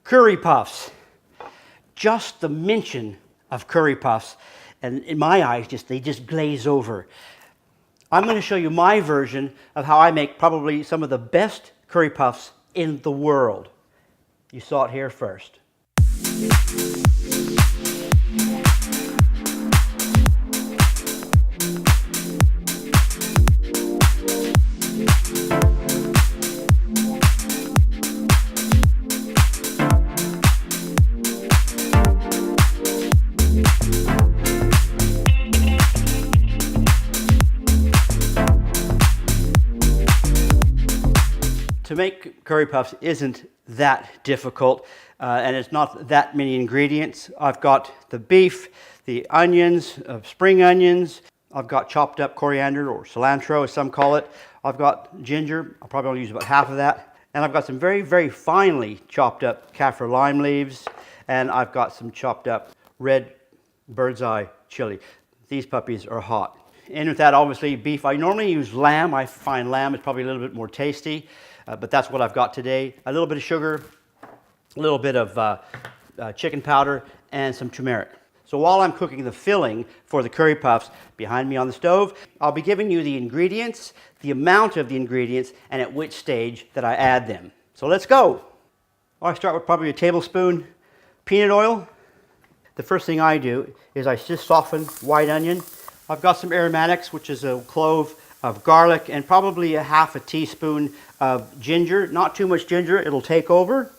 Curry puffs. Just the mention of curry puffs, and in my eyes, they just glaze over. I'm going to show you my version of how I make probably some of the best curry puffs in the world. You saw it here first. To make curry puffs isn't that difficult, and it's not that many ingredients. I've got the beef, the onions, spring onions. I've got chopped up coriander, or cilantro as some call it. I've got ginger. I'll probably only use about half of that. And I've got some very, very finely chopped up kaffir lime leaves, and I've got some chopped up red bird's eye chili. These puppies are hot. And with that, obviously, beef. I normally use lamb. I find lamb is probably a little bit more tasty. But that's what I've got today. A little bit of sugar, a little bit of chicken powder, and some turmeric. So while I'm cooking the filling for the curry puffs behind me on the stove, I'll be giving you the ingredients, the amount of the ingredients, and at which stage that I add them. So let's go. I start with probably a tablespoon peanut oil. The first thing I do is I just soften white onion. I've got some aromatics, which is a clove of garlic and probably a half a teaspoon of ginger. Not too much ginger, it'll take over.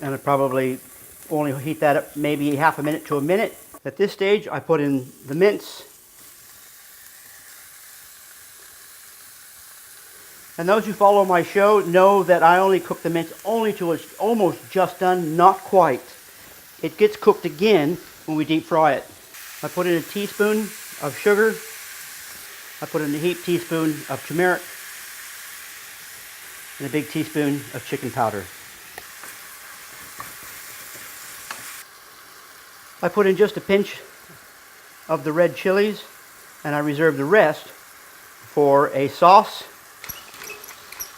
And I probably only heat that up maybe half a minute to a minute. At this stage, I put in the mince. And those who follow my show know that I only cook the mince only till it's almost just done, not quite. It gets cooked again when we deep fry it. I put in a teaspoon of sugar. I put in a heaped teaspoon of turmeric and a big teaspoon of chicken powder. I put in just a pinch of the red chilies, and I reserve the rest for a sauce.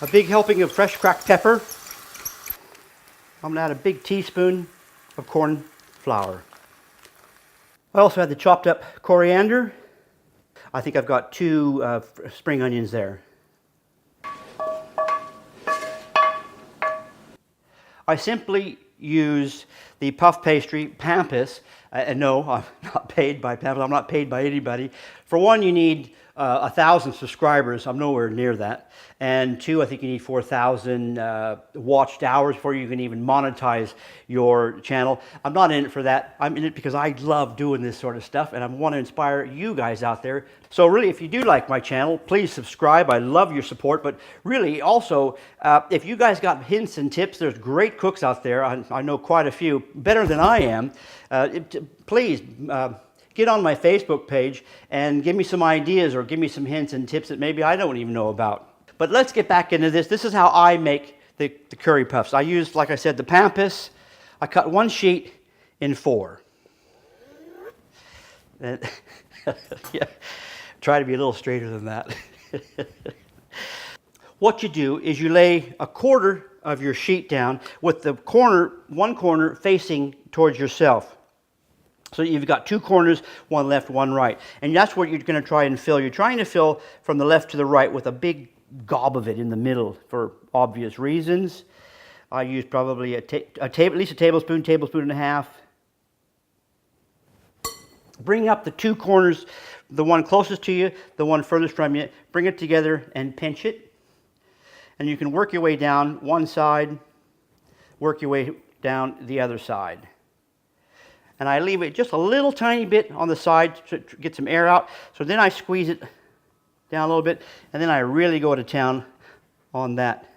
A big helping of fresh cracked pepper. I'm going to add a big teaspoon of corn flour. I also had the chopped up coriander. I think I've got 2 spring onions there. I simply use the puff pastry Pampas. And no, I'm not paid by Pampas. I'm not paid by anybody. For one, you need 1,000 subscribers. I'm nowhere near that. And 2, I think you need 4,000 watched hours before you can even monetize your channel. I'm not in it for that. I'm in it because I love doing this sort of stuff, and I want to inspire you guys out there. So really, if you do like my channel, please subscribe. I love your support. But really, also, if you guys got hints and tips, there's great cooks out there. I know quite a few, better than I am. Please get on my Facebook page and give me some ideas or give me some hints and tips that maybe I don't even know about. But let's get back into this. This is how I make the curry puffs. I use, like I said, the Pampas. I cut 1 sheet in 4. And yeah, try to be a little straighter than that. What you do is you lay a quarter of your sheet down with the one corner facing towards yourself. So you've got 2 corners, one left, one right. And that's what you're going to try and fill. You're trying to fill from the left to the right with a big gob of it in the middle for obvious reasons. I use probably at least a tablespoon, tablespoon and a half. Bring up the 2 corners, the one closest to you, the one furthest from you. Bring it together and pinch it. And you can work your way down one side, work your way down the other side. And I leave it just a little tiny bit on the side to get some air out. So then I squeeze it down a little bit, and then I really go to town on that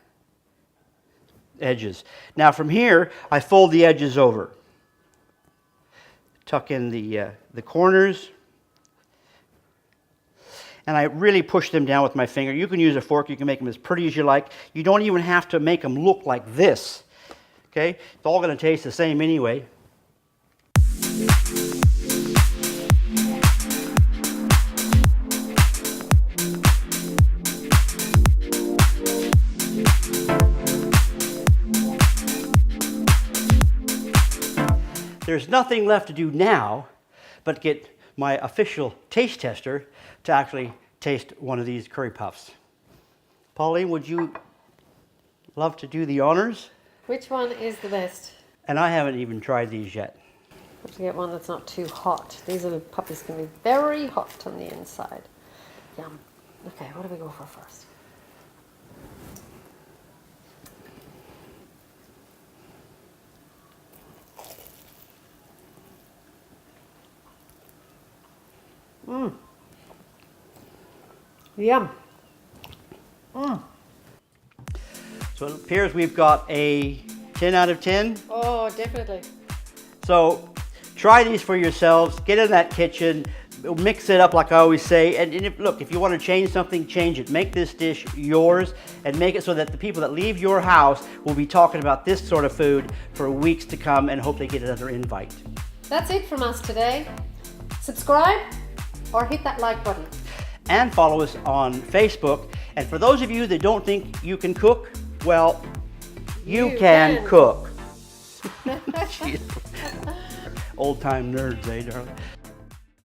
edges. Now from here, I fold the edges over. Tuck in the corners. And I really push them down with my finger. You can use a fork. You can make them as pretty as you like. You don't even have to make them look like this. Okay? It's all going to taste the same anyway. there's nothing left to do now but get my official taste tester to actually taste one of these curry puffs. Pauline, would you love to do the honors? Which one is the best? And I haven't even tried these yet. Have to get one that's not too hot. These little puppies can be very hot on the inside. Yum. Okay, what do we go for first? Mmm. Yum. Mmm. So it appears we've got a 10 out of 10. Oh, definitely. So try these for yourselves. Get in that kitchen, mix it up like I always say. And if you want to change something, change it. Make this dish yours and make it so that the people that leave your house will be talking about this sort of food for weeks to come and hope they get another invite. That's it from us today. Subscribe or hit that like button. And follow us on Facebook. And for those of you that don't think you can cook, well, you can cook. Old time nerds, eh, darling?